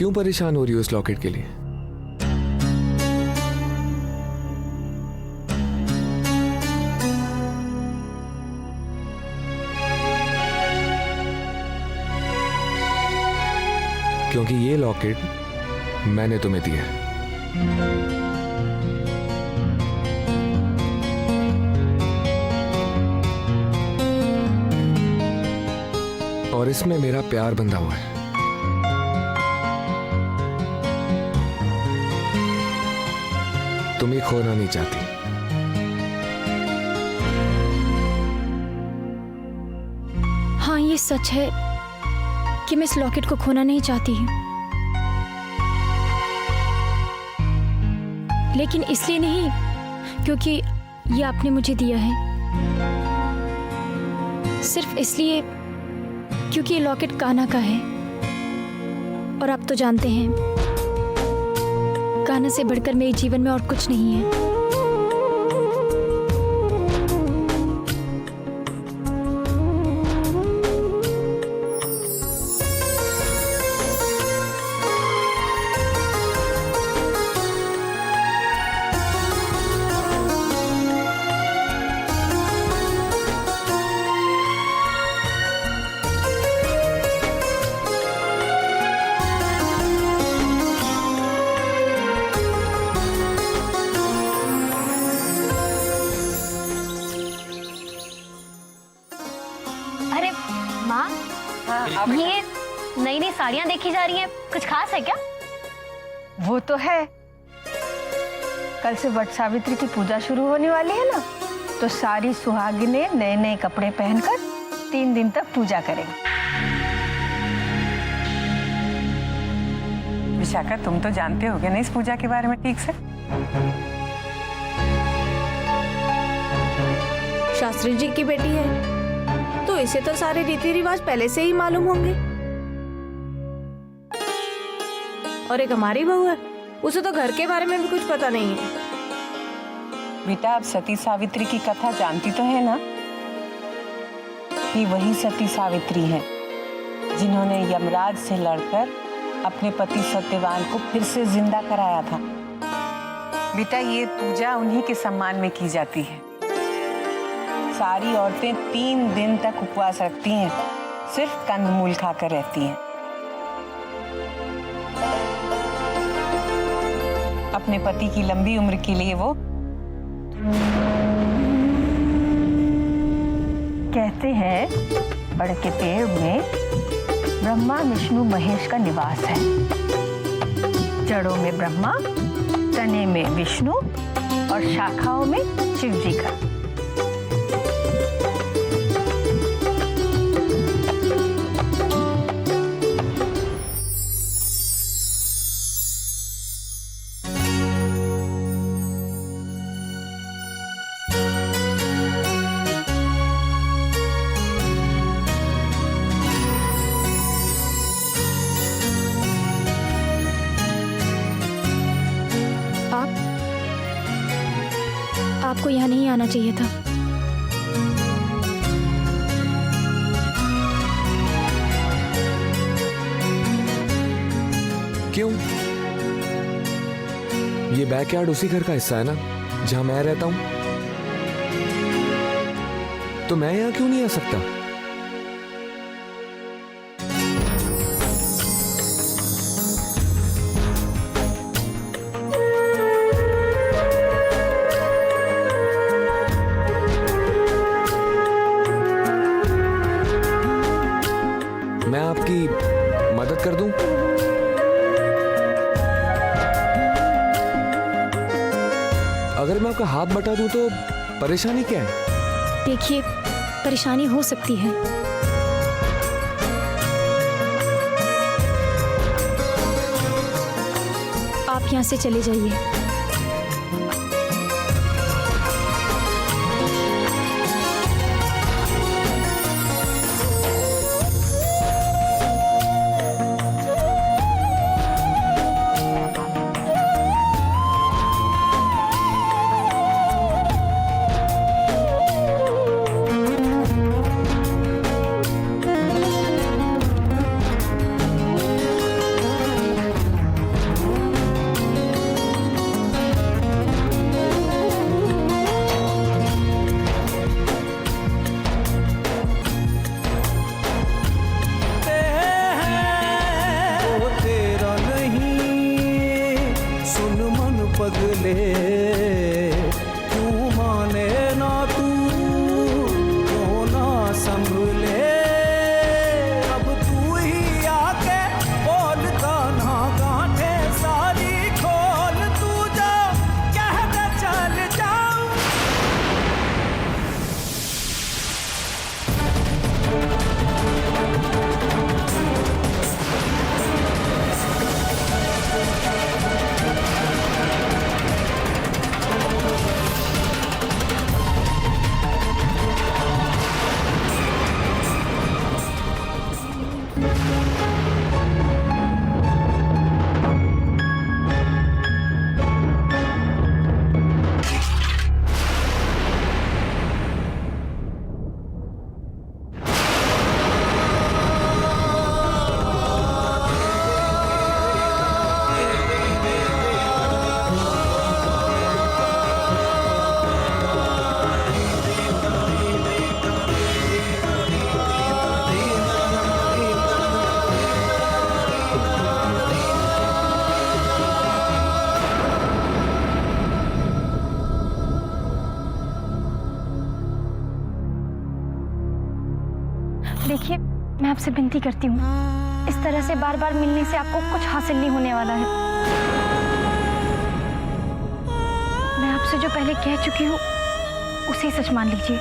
क्यों परेशान हो रही हो इस लॉकेट के लिए? क्योंकि ये लॉकेट मैंने तुम्हें दिया है। और इसमें मेरा प्यार बंधा हुआ है। तुम ये खोना नहीं चाहती। हाँ, ये सच है कि मैं इस लॉकेट को खोना नहीं चाहती हूँ, लेकिन इसलिए नहीं क्योंकि ये आपने मुझे दिया है, सिर्फ इसलिए क्योंकि ये लॉकेट कान्हा का है। और आप तो जानते हैं, कान्हा से बढ़कर मेरे जीवन में और कुछ नहीं है। ये नई नई साड़ियां देखी जा रही हैं, कुछ खास है क्या? वो तो है, कल से वट सावित्री की पूजा शुरू होने वाली है ना, तो सारी सुहागिनें नए नए कपड़े पहनकर 3 दिन तक पूजा करेंगी। विशाखा, तुम तो जानते होगे ना इस पूजा के बारे में ठीक से? शास्त्री जी की बेटी है तो इसे तो सारे रीति रिवाज पहले से ही मालूम होंगे, और एक हमारी बहू है, उसे तो घर के बारे में भी कुछ पता नहीं है। बेटा, आप सती सावित्री की कथा जानती तो है ना? ये वही सती सावित्री है जिन्होंने यमराज से लड़कर अपने पति सत्यवान को फिर से जिंदा कराया था। बेटा, ये पूजा उन्हीं के सम्मान में की जाती है। सारी औरतें 3 दिन तक उपवास रखती हैं, सिर्फ कंदमूल खाकर रहती हैं। अपने पति की लंबी उम्र के लिए वो कहते हैं बड़ के पेड़ में ब्रह्मा विष्णु महेश का निवास है। जड़ों में ब्रह्मा, तने में विष्णु और शाखाओं में शिव जी का। आपको यहाँ नहीं आना चाहिए था। क्यों? ये बैकयार्ड उसी घर का हिस्सा है ना जहां मैं रहता हूं, तो मैं यहां क्यों नहीं आ सकता? मैं आपकी मदद कर दूं? अगर मैं आपका हाथ बटा दूं तो परेशानी क्या है? देखिए, परेशानी हो सकती है, आप यहाँ से चले जाइए। क्यों माने ना तू, क्यों ना संभले, अब तू ही आके बोल कान्हा गांठे सारी खोल, तू जा कह दे चल जाऊं। देखिए, मैं आपसे विनती करती हूँ, इस तरह से बार बार मिलने से आपको कुछ हासिल नहीं होने वाला है। मैं आपसे जो पहले कह चुकी हूँ उसे ही सच मान लीजिए।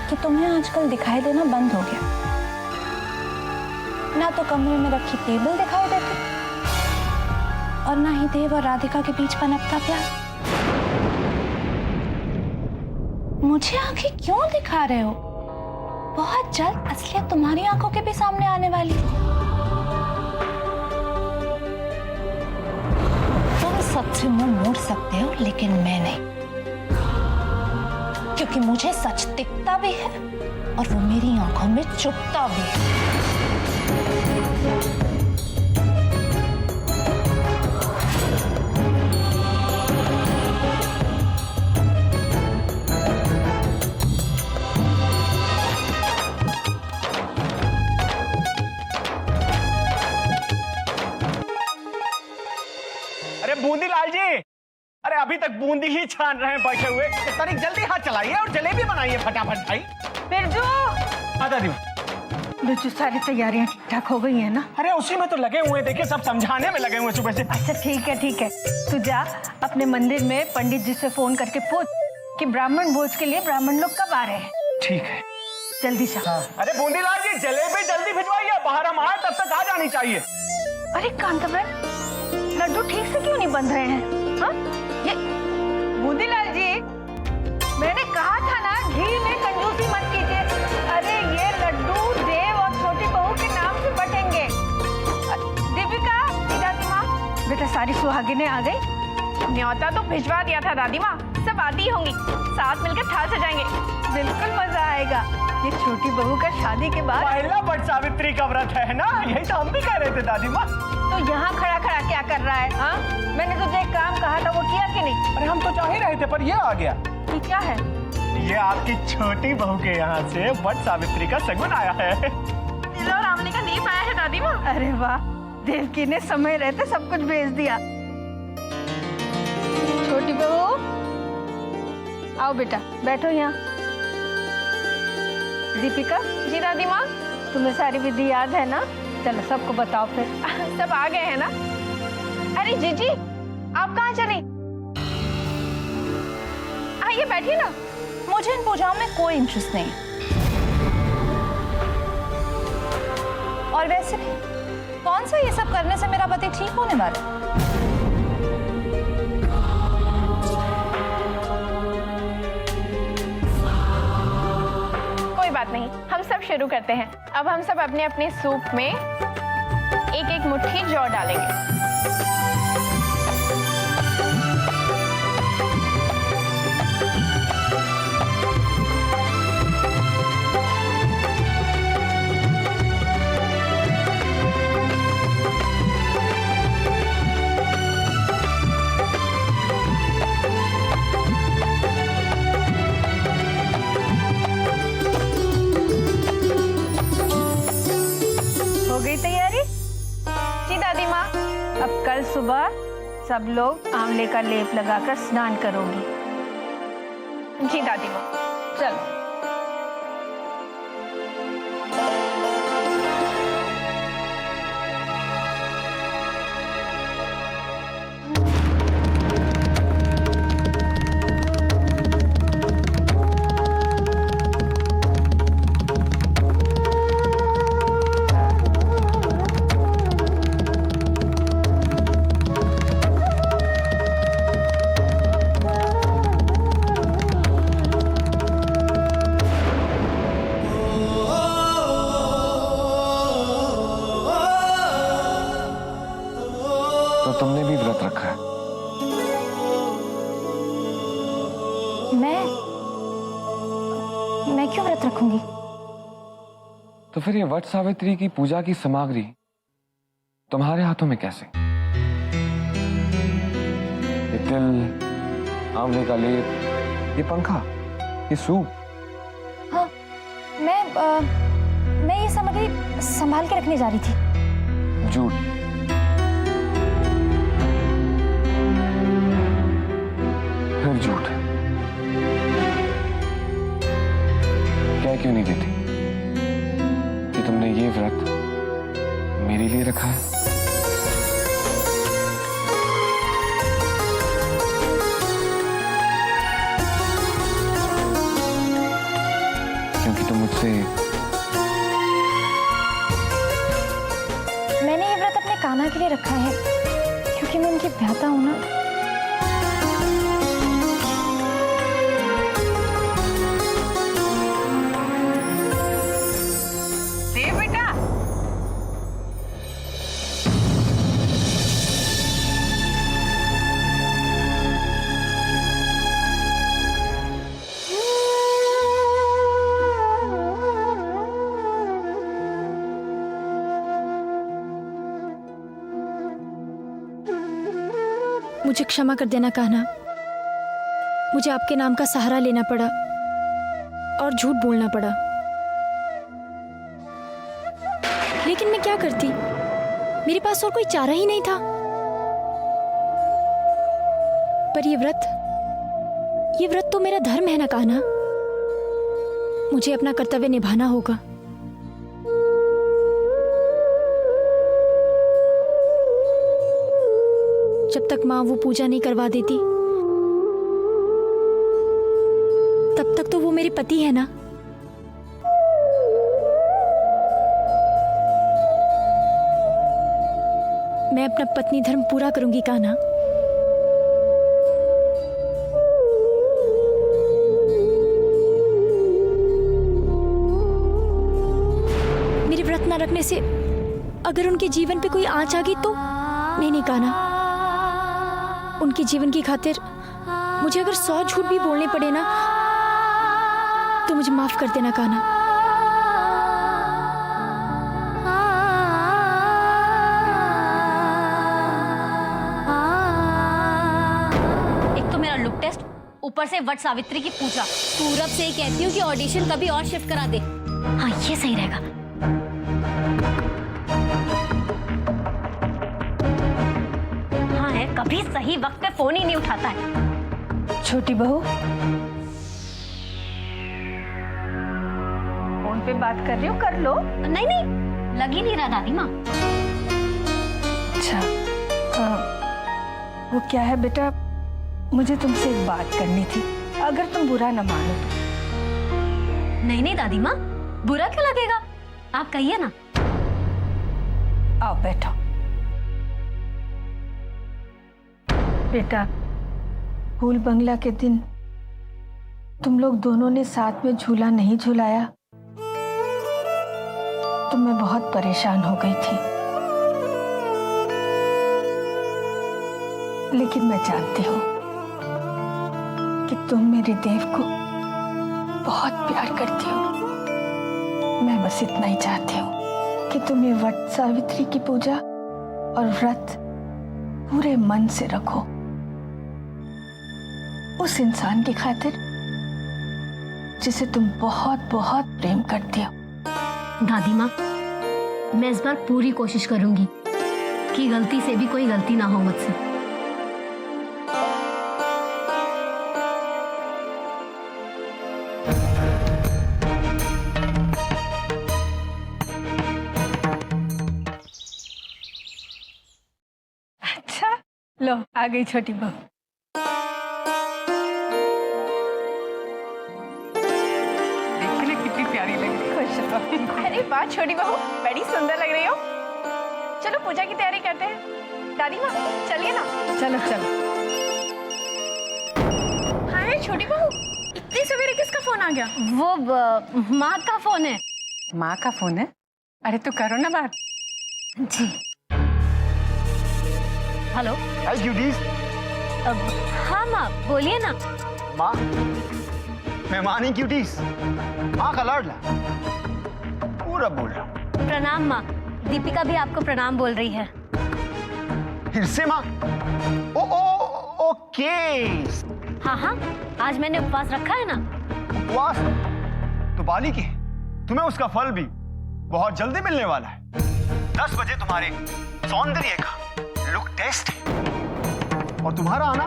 कि तुम्हें आजकल दिखाई देना बंद हो गया। ना तो कमरे में रखी टेबल दिखाई देती और ना ही देव और राधिका के बीच पनपता प्यार। मुझे आंखें क्यों दिखा रहे हो? बहुत जल्द असलियत तुम्हारी आंखों के भी सामने आने वाली है। तुम सच से मुंह मोड़ सकते हो लेकिन मैं नहीं, क्योंकि मुझे सच दिखता भी है और वो मेरी आंखों में चुभता भी है। अरे बूंदीलाल जी, अरे अभी तक बूंदी ही छान रहे हैं बैठे हुए। तनिक जल्दी हाथ चलाइए और जलेबी बनाइए फटाफट भाई। बिरजू, दादी बिरजू सारी तैयारियां ठीक ठाक हो गई है ना? अरे उसी में तो लगे हुए हैं, देखिए सब समझाने में लगे हुए सुबह से। अच्छा ठीक है ठीक है, तू जा अपने मंदिर में पंडित जी से फोन करके पूछ कि ब्राह्मण भोज के लिए ब्राह्मण लोग कब आ रहे हैं। ठीक है, जल्दी से। अरे बूंदीलाल जी जलेबी जल्दी भिजवाइए, बाहर हम आए तब तक आ जानी चाहिए। अरे कांताबेन, लड्डू ठीक से क्यों नहीं बन रहे हैं? हाँ? ये बूंदीलाल जी, मैंने कहा था ना घी में कंजूसी मत कीजिए। अरे ये लड्डू देव और छोटी बहू के नाम से बटेंगे। दीपिका, दादी माँ, बेटा सारी सुहागिनें आ गई। न्योता तो भिजवा दिया था दादी माँ, सब आती होंगी, साथ मिलकर थाल सजाएंगे। बिल्कुल मजा आएगा। ये छोटी बहू का शादी के बाद पहला वट सावित्री का व्रत है ना, यही तो हम भी कह रहे थे दादी माँ। तो यहाँ खड़ा खड़ा क्या कर रहा है? हाँ, मैंने तुझे एक काम कहा था, वो किया कि नहीं? अरे हम तो चाह ही रहे थे पर ये आ गया। ये क्या है? ये आपकी छोटी बहू के यहाँ से वट सावित्री का शगुन आया है। तिल और आंवले का दीप आया है दादी माँ। अरे वाह, देवकी ने समय रहते सब कुछ भेज दिया। छोटी बहू, आओ बेटा, बैठो यहाँ। दीपिका। जी दादी माँ। तुम्हें सारी विधि याद है ना? चलो सबको बताओ फिर। सब आ गए हैं ना? अरे जीजी, आप कहाँ चली? आइए बैठिए ना। मुझे इन पूजाओं में कोई इंटरेस्ट नहीं है। और वैसे भी कौन सा ये सब करने से मेरा पति ठीक होने वाला है? कोई बात नहीं, हम सब शुरू करते हैं। अब हम सब अपने अपने सूप में एक एक मुट्ठी जौ डालेंगे। सुबह सब लोग आंवले का लेप लगाकर स्नान करोगी। जी दादी माँ, चलो। तो तुमने भी व्रत रखा है? मैं क्यों व्रत रखूंगी? तो फिर ये वट सावित्री की पूजा की सामग्री तुम्हारे हाथों में कैसे? ये तिल, आंवले का लेप, ये पंखा, ये सूप। हाँ, मैं ये सामग्री संभाल के रखने जा रही थी। झूठ। फिर झूठ। क्या क्यों नहीं देती कि तुमने ये व्रत मेरे लिए रखा है? क्योंकि तुम मुझसे मैंने ये व्रत अपने कान्हा के लिए रखा है क्योंकि मैं उनकी भ्राता हूं ना। देव बेटा, मुझे क्षमा कर देना कान्हा। मुझे आपके नाम का सहारा लेना पड़ा और झूठ बोलना पड़ा। लेकिन मैं क्या करती? मेरे पास और कोई चारा ही नहीं था। पर ये व्रत तो मेरा धर्म है ना कान्हा। मुझे अपना कर्तव्य निभाना होगा। जब तक माँ वो पूजा नहीं करवा देती तब तक तो वो मेरे पति है ना। मैं अपना पत्नी धर्म पूरा करूंगी कान्हा। मेरे व्रत न रखने से अगर उनके जीवन पे कोई आंच आ गई तो नहीं कान्हा। उनके जीवन की खातिर मुझे अगर 100 झूठ भी बोलने पड़े ना तो मुझे माफ कर देना कान्हा। एक तो मेरा लुक टेस्ट, ऊपर से वट सावित्री की पूजा। पूरब से ही कहती हूँ कि ऑडिशन कभी और शिफ्ट करा दे। हाँ, ये सही रहेगा। हाँ है, कभी सही वक्त पे फोन ही नहीं उठाता है। छोटी बहू, फोन पे बात कर रही हो, कर लो। नहीं नहीं, लग ही नहीं रहा दादी माँ। अच्छा, वो क्या है बेटा, मुझे तुमसे एक बात करनी थी, अगर तुम बुरा न मानो तो। नहीं नहीं दादी माँ, बुरा क्यों लगेगा? आप कहिए ना। आओ बैठो। बेटा, फूल बंगला के दिन तुम लोग दोनों ने साथ में झूला नहीं झूलाया तो मैं बहुत परेशान हो गई थी। लेकिन मैं जानती हूँ कि तुम मेरे देव को बहुत प्यार करती हो। मैं बस इतना ही चाहती हूँ कि तुम ये वट सावित्री की पूजा और व्रत पूरे मन से रखो, उस इंसान की खातिर जिसे तुम बहुत बहुत प्रेम करती हो। दादी माँ, मैं इस बार पूरी कोशिश करूंगी कि गलती से भी कोई गलती ना हो मुझसे। अच्छा, लो आ गई छोटी बहू। देखिए ना कितनी प्यारी लग रही है। खुश रहो। अरे वाह छोटी बहू, बड़ी सुंदर लग रही हो। चलो पूजा की तैयारी करते हैं। दादी माँ चलिए ना। चलो चलो। हाय छोटी बहू, इतनी सवेरे किसका फोन आ गया? वो माँ का फोन है। माँ का फोन है? अरे तो करो ना बात। जी। हेलो। हाय क्यूटीज। हाँ माँ बोलिए ना। माँ, मेहमान ही क्यूटीज, माँ का लाडला पूरा बोल रहा हूँ। प्रणाम माँ, दीपिका भी आपको प्रणाम बोल रही है। फिर से माँ? ओके। हाँ हाँ, आज मैंने उपवास रखा है ना। उपवास? तो बालिके, तुम्हें उसका फल भी बहुत जल्दी मिलने वाला है। 10 बजे तुम्हारे सौंदर्य का लुक टेस्ट है और तुम्हारा आना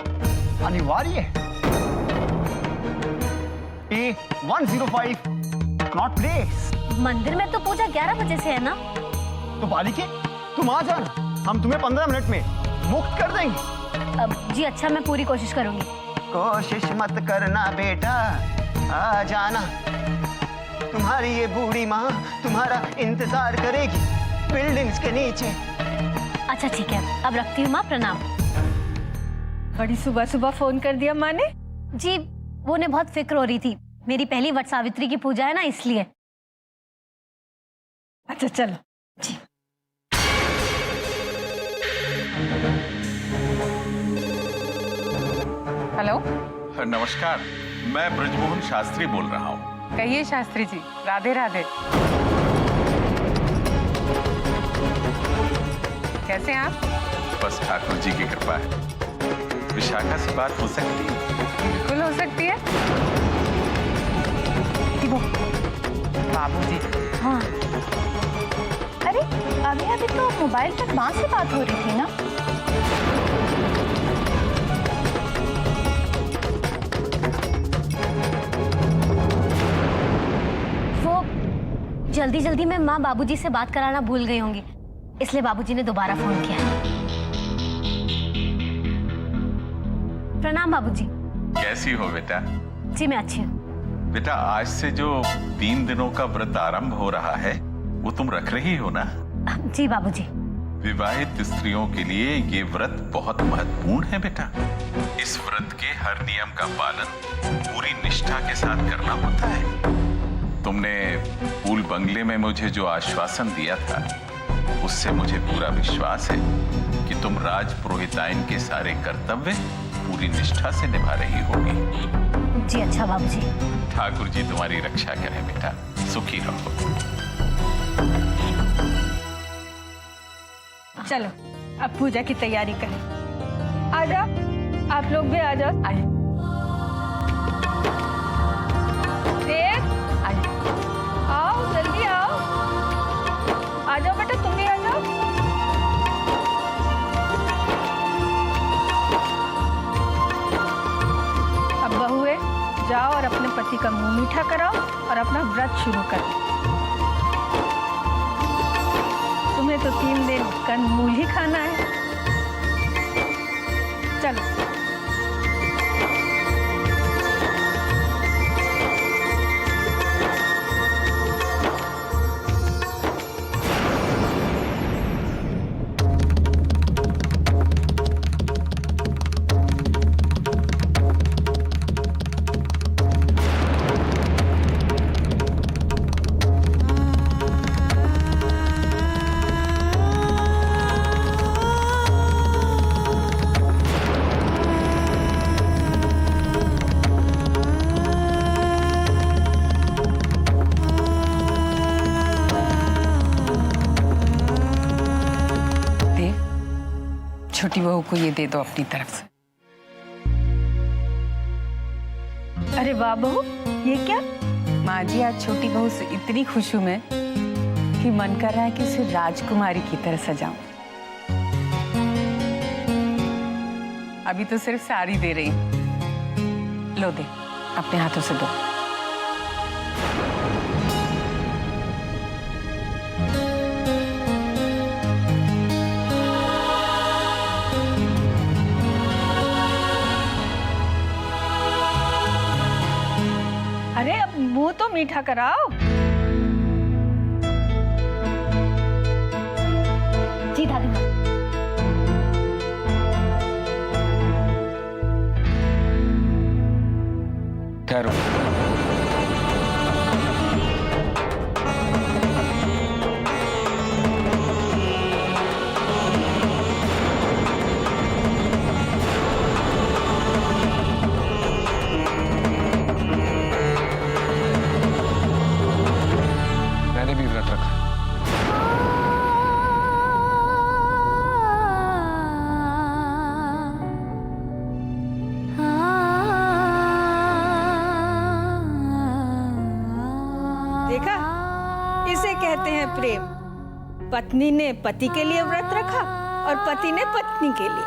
अनिवार्य है। A105 not place. मंदिर में तो पूजा 11 बजे से है ना। तो बालिके, तुम आ जाना, हम तुम्हें 15 मिनट में मुक्त कर देंगे। जी अच्छा, मैं पूरी कोशिश करूंगी। कोशिश मत करना बेटा, आ जाना। तुम्हारी ये बूढ़ी माँ तुम्हारा इंतजार करेगी बिल्डिंग्स के नीचे। अच्छा ठीक है, अब रखती हूँ माँ, प्रणाम। बड़ी सुबह सुबह फोन कर दिया माँ ने। जी, वो ने बहुत फिक्र हो रही थी, मेरी पहली वट सावित्री की पूजा है ना, इसलिए। अच्छा चलो। जी। हेलो, नमस्कार, मैं ब्रजमोहन शास्त्री बोल रहा हूँ। कहिए शास्त्री जी। राधे राधे। कैसे हैं आप? बस ठाकुर जी की कृपा है। विशाखा से बात हो सकती है? बिल्कुल हो सकती है। बाबूजी। हाँ, अरे अभी अभी तो मोबाइल पर माँ से बात हो रही थी ना। वो जल्दी जल्दी में माँ बाबूजी से बात कराना भूल गई होंगी, इसलिए बाबूजी ने दोबारा फोन किया। प्रणाम बाबूजी। कैसी हो बेटा? जी मैं अच्छी हूँ। बेटा, आज से जो 3 दिनों का व्रत आरंभ हो रहा है वो तुम रख रही हो ना? जी बाबूजी। विवाहित स्त्रियों के लिए ये व्रत बहुत महत्वपूर्ण है बेटा। इस व्रत के हर नियम का पालन पूरी निष्ठा के साथ करना होता है। तुमने फूल बंगले में मुझे जो आश्वासन दिया था, उससे मुझे पूरा विश्वास है कि तुम राज पुरोहिताइन के सारे कर्तव्य पूरी निष्ठा से निभा रही होगी। जी अच्छा बाबूजी। ठाकुर जी तुम्हारी रक्षा करें बेटा, सुखी रहो। चलो अब पूजा की तैयारी करें। आ जाओ, आप लोग भी आ जाओ। आइए। देव, आइए। आओ जल्दी आओ। आ जाओ बेटा, तुम भी आ जाओ। अब बहुए जाओ और अपने पति का मुंह मीठा कराओ और अपना व्रत शुरू करो। तुम्हें तो 3 दिन कंदमूल ही खाना है। चलो। छोटी बहू को ये दे दो अपनी तरफ से। अरे वाह बहू, ये क्या? माँ जी, आज छोटी बहू से इतनी खुश हूं मैं कि मन कर रहा है कि उसे राजकुमारी की तरह सजाऊं। अभी तो सिर्फ साड़ी दे रही हूँ। लो दे, अपने हाथों से दो। अरे अब मुंह तो मीठा कराओ। जी दादी माँ। ठहरो। मैंने भी व्रत रखा। देखा, इसे कहते हैं प्रेम। पत्नी ने पति के लिए व्रत रखा और पति ने पत्नी के लिए।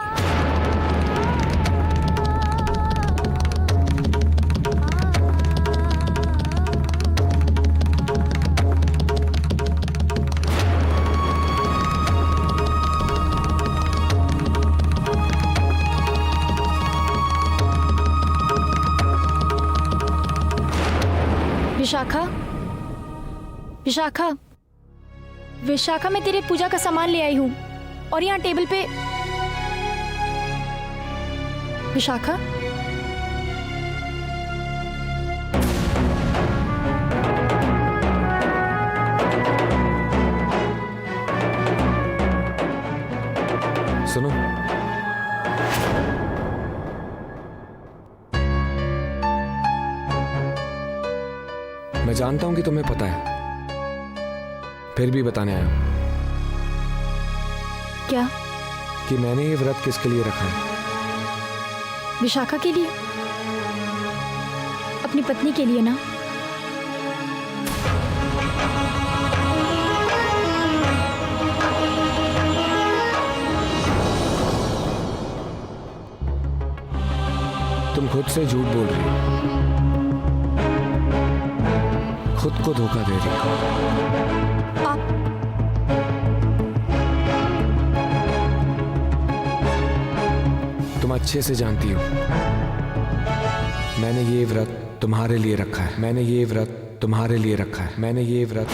विशाखा, विशाखा, विशाखा, मैं तेरे पूजा का सामान ले आई हूँ और यहाँ टेबल पे। विशाखा, सुनो, मैं जानता हूं कि तुम्हें पता है, फिर भी बताने आया हूं क्या? कि मैंने ये व्रत किसके लिए रखा है। विशाखा के लिए? अपनी पत्नी के लिए ना? तुम खुद से झूठ बोल रही हो, खुद को धोखा दे रही हो। तुम अच्छे से जानती हो मैंने ये व्रत तुम्हारे लिए रखा है। मैंने ये व्रत तुम्हारे लिए रखा है। मैंने ये व्रत